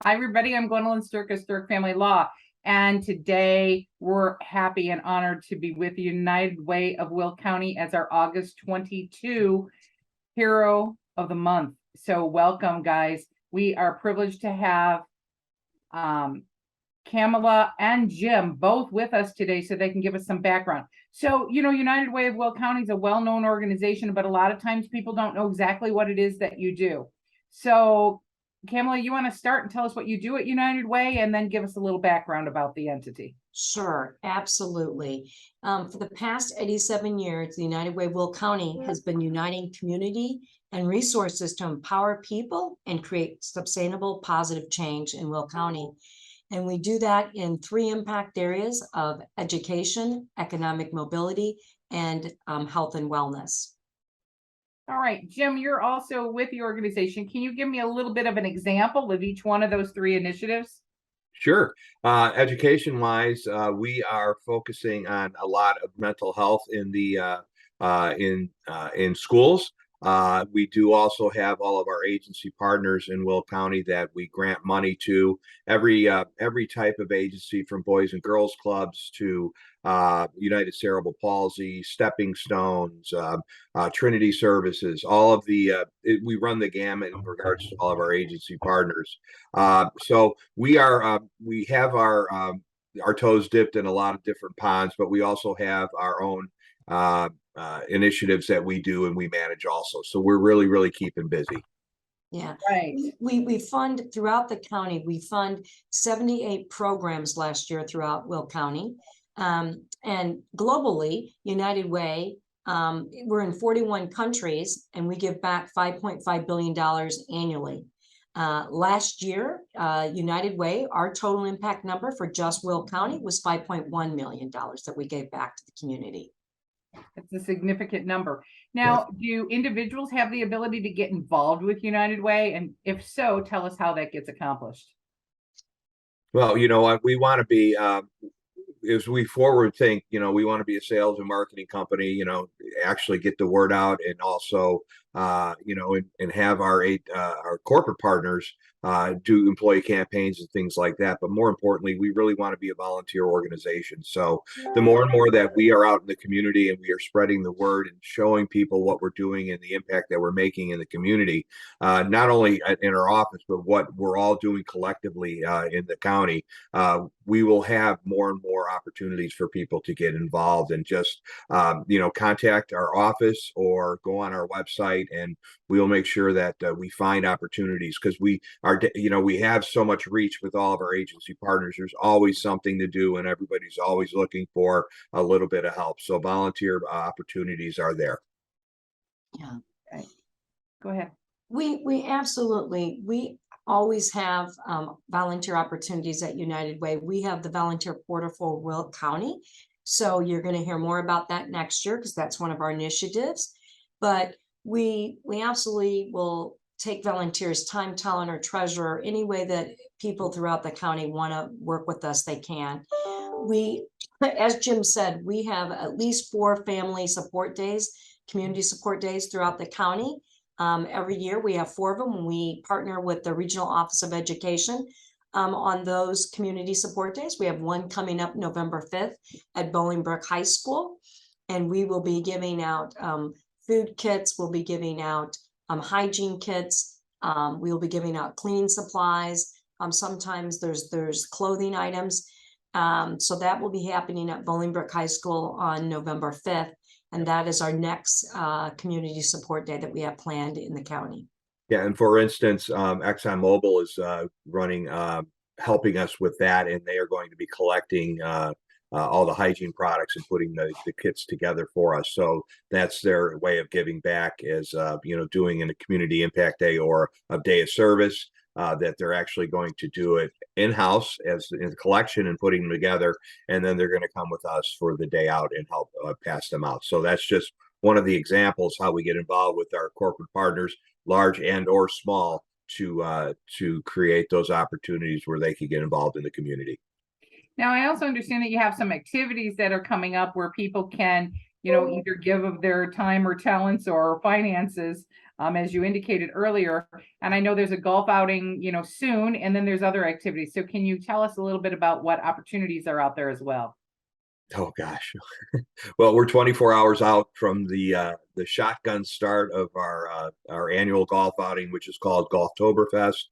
Hi, everybody. I'm Gwendolyn Sterk of Sterk Family Law. And today we're happy and honored to be with United Way of Will County as our August 22 Hero of the Month. So welcome, guys. We are privileged to have Kamala and Jim both with us today so they can give us some background. So, United Way of Will County is a well-known organization, but a lot of times people don't know exactly what it is that you do. So Kamala, you want to start and tell us what you do at United Way and then give us a little background about the entity? Sure, absolutely. For the past 87 years, the United Way of Will County has been uniting community and resources to empower people and create sustainable, positive change in Will County. And we do that in three impact areas of education, economic mobility, and health and wellness. All right, Jim, you're also with the organization. Can you give me a little bit of an example of each one of those three initiatives? Sure. Education-wise, we are focusing on a lot of mental health in the in schools. We do also have all of our agency partners in Will County that we grant money to. Every type of agency, from Boys and Girls Clubs to United Cerebral Palsy, Stepping Stones, Trinity Services. All of we run the gamut in regards to all of our agency partners. So we have our toes dipped in a lot of different ponds, but we also have our own initiatives that we do and we manage also. So we're really keeping busy. Yeah, right. We fund throughout the county. We fund 78 programs last year throughout Will County. And globally, United Way, we're in 41 countries and we give back $5.5 billion annually. Last year, United Way, our total impact number for just Will County was $5.1 million that we gave back to the community. It's a significant number. Now, do individuals have the ability to get involved with United Way? And if so, tell us how that gets accomplished. Well, we want to be, as we forward think, we want to be a sales and marketing company, actually get the word out, and also, and have our corporate partners do employee campaigns and things like that. But more importantly, we really want to be a volunteer organization. So the more and more that we are out in the community and we are spreading the word and showing people what we're doing and the impact that we're making in the community, not only in our office, but what we're all doing collectively in the county, we will have more and more opportunities for people to get involved and just, contact our office or go on our website, and we'll make sure that we find opportunities, because we have so much reach with all of our agency partners. There's always something to do and everybody's always looking for a little bit of help. So volunteer opportunities are there. Yeah. Okay. Go ahead. We absolutely, we always have volunteer opportunities at United Way. We have the volunteer portal for Will County. So you're going to hear more about that next year, because that's one of our initiatives. But we absolutely will take volunteers, time, talent, or treasure, any way that people throughout the county want to work with us, they can. As Jim said, we have at least 4 family support days, community support days throughout the county. Every year we have 4 of them, when we partner with the Regional Office of Education on those community support days. We have one coming up November 5th at Bolingbrook High School, and we will be giving out food kits. We'll be giving out hygiene kits. We will be giving out cleaning supplies. Sometimes there's clothing items. So that will be happening at Bolingbrook High School on November 5th. And that is our next community support day that we have planned in the county. Yeah, and for instance, ExxonMobil is helping us with that, and they are going to be collecting all the hygiene products and putting the kits together for us. So that's their way of giving back, is doing in a community impact day or a day of service. That they're actually going to do it in-house as in the collection and putting them together, and then they're going to come with us for the day out and help pass them out. So that's just one of the examples how we get involved with our corporate partners, large and or small, to create those opportunities where they can get involved in the community. Now, I also understand that you have some activities that are coming up where people can, either give of their time or talents or finances, as you indicated earlier. And I know there's a golf outing, soon, and then there's other activities. So can you tell us a little bit about what opportunities are out there as well? Oh gosh. Well, we're 24 hours out from the shotgun start of our annual golf outing, which is called Golftoberfest.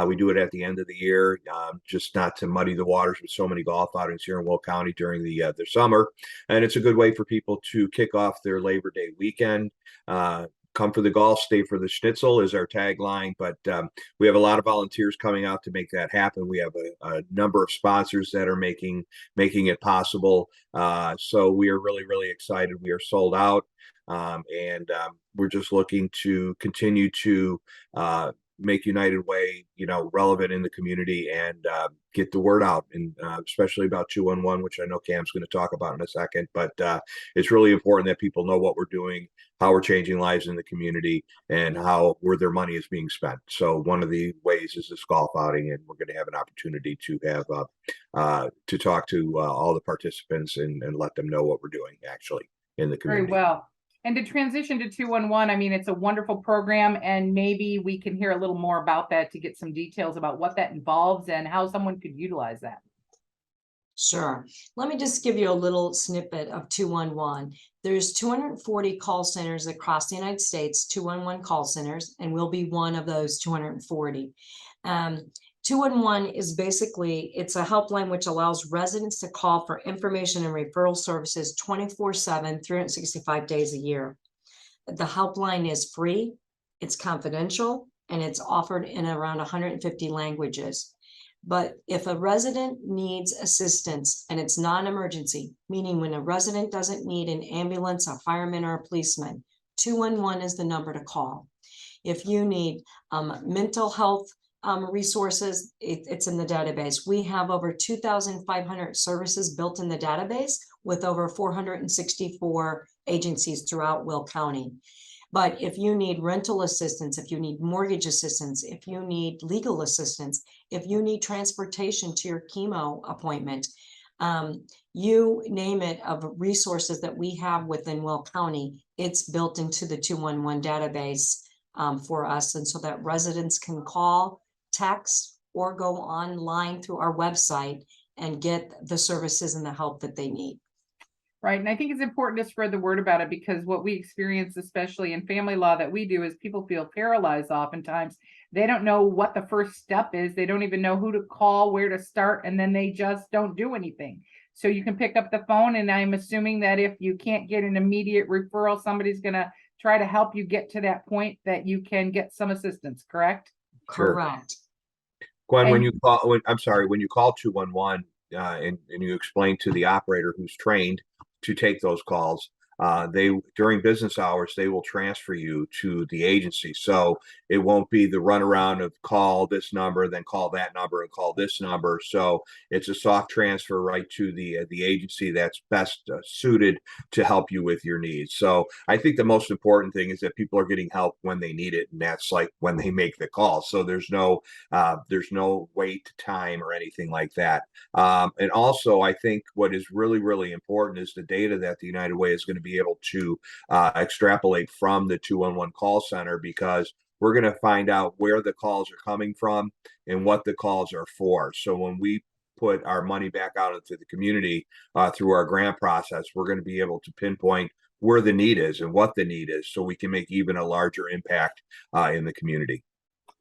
We do it at the end of the year, just not to muddy the waters with so many golf outings here in Will County during the summer. And it's a good way for people to kick off their Labor Day weekend. Come for the golf, stay for the schnitzel is our tagline. But we have a lot of volunteers coming out to make that happen. We have a number of sponsors that are making it possible. So we are really, really excited. We are sold out. And we're just looking to continue to make United Way, relevant in the community and get the word out, and especially about 211, which I know Cam's going to talk about in a second. But it's really important that people know what we're doing, how we're changing lives in the community, and where their money is being spent. So one of the ways is this golf outing, and we're going to have an opportunity to have to talk to all the participants and let them know what we're doing actually in the community. Very well. And to transition to 211, I mean, it's a wonderful program, and maybe we can hear a little more about that to get some details about what that involves and how someone could utilize that. Sure. Let me just give you a little snippet of 211. There's 240 call centers across the United States, 211 call centers, and we'll be one of those 240. 211 is basically, it's a helpline which allows residents to call for information and referral services 24/7, 365 days a year. The helpline is free, it's confidential, and it's offered in around 150 languages. But if a resident needs assistance and it's non-emergency, meaning when a resident doesn't need an ambulance, a fireman, or a policeman, 211 is the number to call. If you need mental health resources, it's in the database. We have over 2,500 services built in the database with over 464 agencies throughout Will County. But if you need rental assistance, if you need mortgage assistance, if you need legal assistance, if you need transportation to your chemo appointment, you name it, of resources that we have within Will County, it's built into the 211 database for us. And so that residents can call, text, or go online through our website and get the services and the help that they need. Right. And I think it's important to spread the word about it, because what we experience, especially in family law that we do, is people feel paralyzed oftentimes. They don't know what the first step is. They don't even know who to call, where to start, and then they just don't do anything. So you can pick up the phone, and I'm assuming that if you can't get an immediate referral, somebody's going to try to help you get to that point that you can get some assistance, correct? Sure. Correct. Gwen, And- when you call 211 and you explain to the operator who's trained to take those calls, during business hours, they will transfer you to the agency. So it won't be the runaround of call this number, then call that number and call this number. So it's a soft transfer right to the agency that's best suited to help you with your needs. So I think the most important thing is that people are getting help when they need it, and that's like when they make the call. So there's no wait time or anything like that. And also, I think what is really, really important is the data that the United Way is going to be able to extrapolate from the 211 call center, because we're going to find out where the calls are coming from and what the calls are for. So when we put our money back out into the community through our grant process, we're going to be able to pinpoint where the need is and what the need is, so we can make even a larger impact in the community.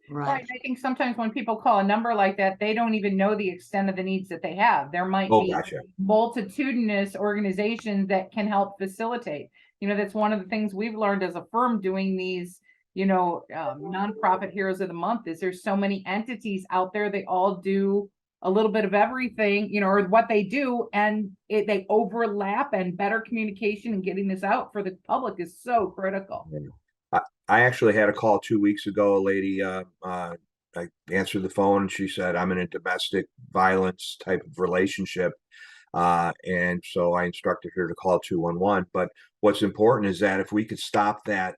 Right. I think sometimes when people call a number like that, they don't even know the extent of the needs that they have. There might be Gotcha. multitudinous organizations that can help facilitate. That's one of the things we've learned as a firm doing these, nonprofit Heroes of the Month, is there's so many entities out there. They all do a little bit of everything, or what they do, and they overlap, and better communication and getting this out for the public is so critical. I actually had a call 2 weeks ago. A lady, I answered the phone, and she said, I'm in a domestic violence type of relationship. And so I instructed her to call 211. But what's important is that if we could stop the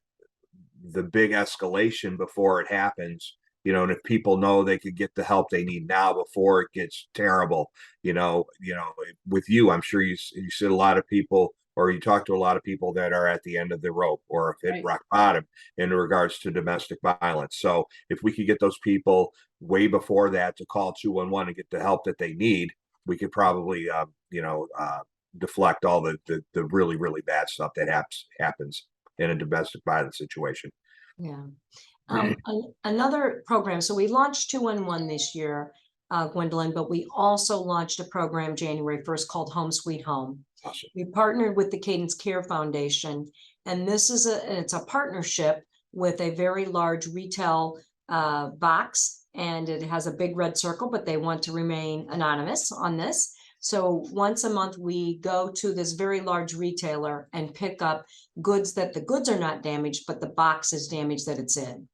big escalation before it happens, and if people know they could get the help they need now before it gets terrible, with you, I'm sure you see a lot of people, or you talk to a lot of people that are at the end of the rope or have hit Right. rock bottom in regards to domestic violence. So if we could get those people way before that to call 211 and get the help that they need, we could probably, deflect all the really, really bad stuff that happens in a domestic violence situation. Yeah. Another program, so we launched 211 this year, Gwendolyn, but we also launched a program January 1st called Home Sweet Home. Awesome. We partnered with the Cadence Care Foundation, and it's a partnership with a very large retail box, and it has a big red circle, but they want to remain anonymous on this. So once a month, we go to this very large retailer and pick up goods that the goods are not damaged, but the box is damaged that it's in.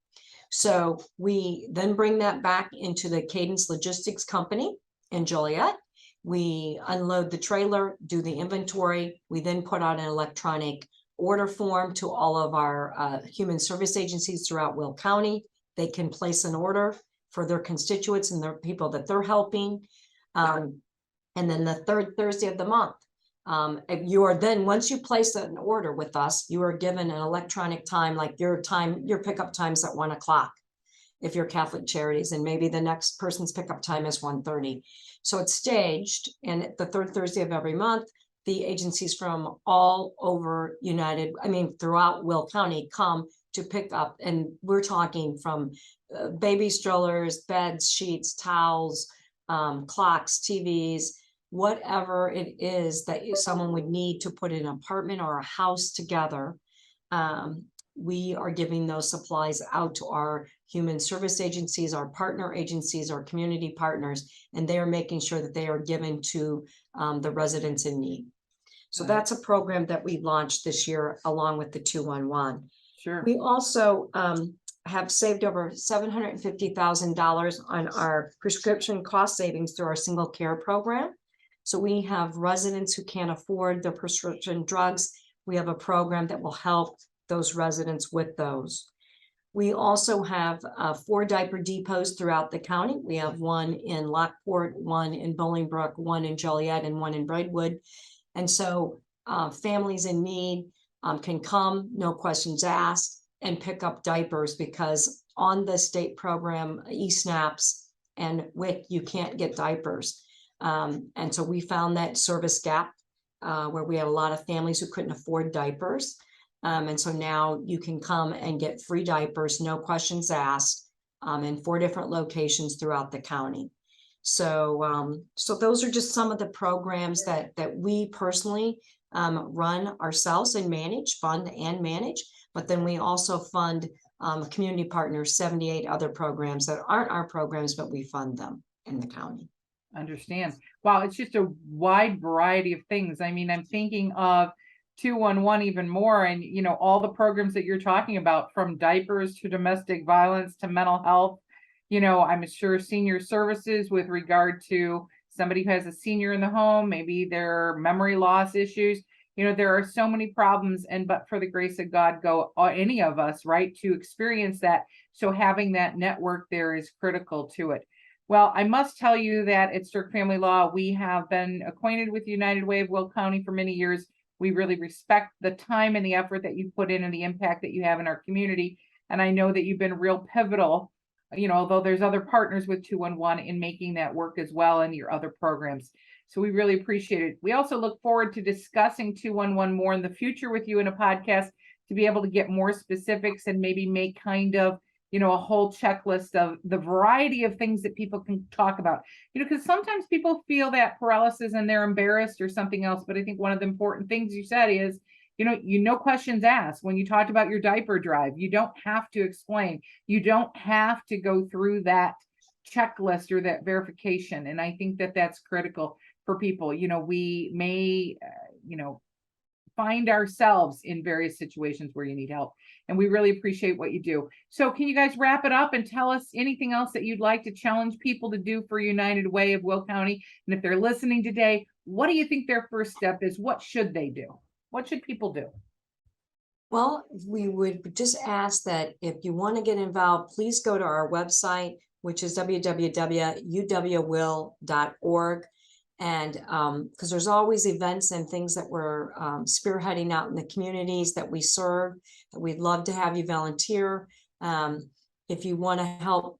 So we then bring that back into the Cadence Logistics Company in Joliet. We unload the trailer, do the inventory. We then put out an electronic order form to all of our human service agencies throughout Will County. They can place an order for their constituents and their people that they're helping. And then the third Thursday of the month, you are then, once you place an order with us, you are given an electronic time, like your pickup time's at 1 o'clock. If you're Catholic Charities, and maybe the next person's pickup time is 1:30. So it's staged, and the third Thursday of every month, the agencies from all over throughout Will County come to pick up, and we're talking from baby strollers, beds, sheets, towels, clocks, TVs, whatever it is that someone would need to put an apartment or a house together. We are giving those supplies out to our human service agencies, our partner agencies, our community partners, and they are making sure that they are given to the residents in need. So that's a program that we launched this year along with the 211. Sure. We also have saved over $750,000 on our prescription cost savings through our single care program. So we have residents who can't afford their prescription drugs. We have a program that will help those residents with those. We also have 4 diaper depots throughout the county. We have one in Lockport, one in Bolingbrook, one in Joliet, and one in Braidwood. And so families in need can come, no questions asked, and pick up diapers, because on the state program, eSNAPs and WIC, you can't get diapers. And so we found that service gap where we had a lot of families who couldn't afford diapers. And so now you can come and get free diapers, no questions asked, in 4 different locations throughout the county. So those are just some of the programs that we personally run ourselves and fund and manage. But then we also fund community partners, 78 other programs that aren't our programs, but we fund them in the county. Understand. Wow, it's just a wide variety of things. I mean, I'm thinking of 211 even more, and all the programs that you're talking about, from diapers to domestic violence to mental health. I'm sure senior services with regard to somebody who has a senior in the home, maybe their memory loss issues. There are so many problems, but for the grace of God, go any of us, right, to experience that. So having that network there is critical to it. Well, I must tell you that at Sterk Family Law, we have been acquainted with United Way of Will County for many years. We really respect the time and the effort that you put in and the impact that you have in our community. And I know that you've been real pivotal, although there's other partners with 211 in making that work as well, and your other programs. So we really appreciate it. We also look forward to discussing 211 more in the future with you in a podcast, to be able to get more specifics and maybe make kind of a whole checklist of the variety of things that people can talk about, because sometimes people feel that paralysis and they're embarrassed or something else. But I think one of the important things you said is, no questions asked. When you talked about your diaper drive, you don't have to explain. You don't have to go through that checklist or that verification. And I think that that's critical for people. We may, find ourselves in various situations where you need help. And we really appreciate what you do. So can you guys wrap it up and tell us anything else that you'd like to challenge people to do for United Way of Will County? And if they're listening today, what do you think their first step is? What should they do? What should people do? Well, we would just ask that if you want to get involved, please go to our website, which is www.uwwill.org. And because there's always events and things that we're spearheading out in the communities that we serve, that we'd love to have you volunteer. If you want to help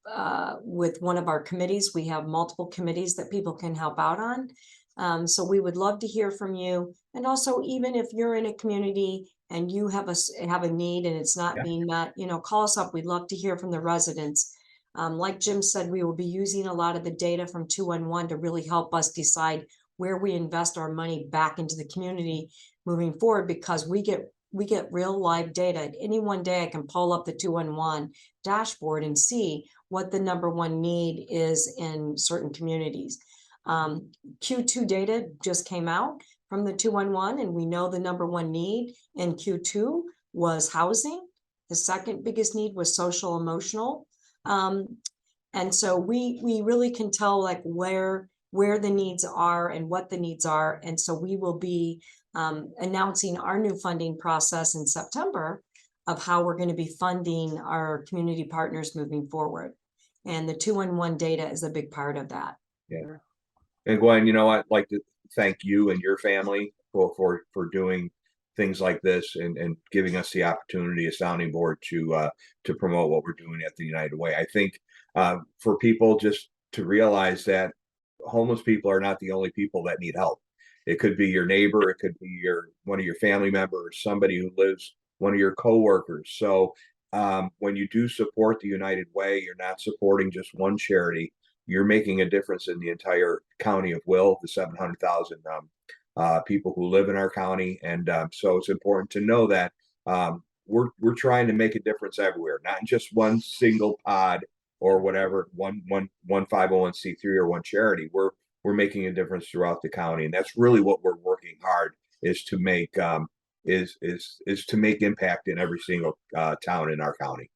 with one of our committees, we have multiple committees that people can help out on. So we would love to hear from you. And also, even if you're in a community and you have a need and it's not being met, you know, call us up. We'd love to hear from the residents. Like Jim said, we will be using a lot of the data from 211 to really help us decide where we invest our money back into the community moving forward, because we get real live data. Any one day I can pull up the 211 dashboard and see what the #1 need is in certain communities. Q2 data just came out from the 211, and we know the #1 need in Q2 was housing. The second biggest need was social emotional. And so we really can tell like where the needs are and what the needs are. And so we will be announcing our new funding process in September of how we're going to be funding our community partners moving forward. And the 211 data is a big part of that. Yeah. And Gwen, you know, I'd like to thank you and your family for doing things like this and giving us the opportunity, a sounding board to promote what we're doing at the United Way. I think for people just to realize that homeless people are not the only people that need help. It could be your neighbor, it could be one of your family members, somebody who lives, one of your coworkers. So when you do support the United Way, you're not supporting just one charity. You're making a difference in the entire county of Will, the 700,000 people who live in our county. And so it's important to know that we're trying to make a difference everywhere, not just one single pod or whatever, one 501c3 or one charity. We're making a difference throughout the county. And that's really what we're working hard is to make is to make impact in every single town in our county.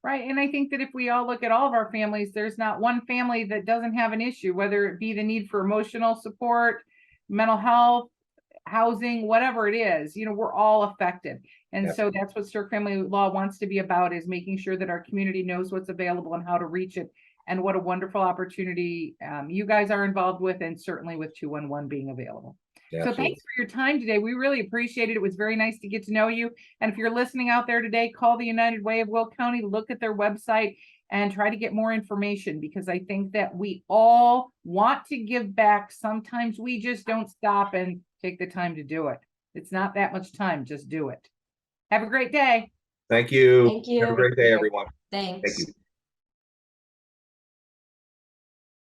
Right. And I think that if we all look at all of our families, there's not one family that doesn't have an issue, whether it be the need for emotional support, mental health, housing, whatever it is, you know, we're all affected. And so that's what Sterk Family Law wants to be about, is making sure that our community knows what's available and how to reach it. And what a wonderful opportunity you guys are involved with, and certainly with 211 being available. So thanks for your time today. We really appreciate it. It was very nice to get to know you. And if you're listening out there today, call the United Way of Will County, look at their website and try to get more information, because I think that we all want to give back. Sometimes we just don't stop and take the time to do it. It's not that much time, just do it. Have a great day. Thank you. Thank you. Have a great day, everyone. Thanks. Thank you.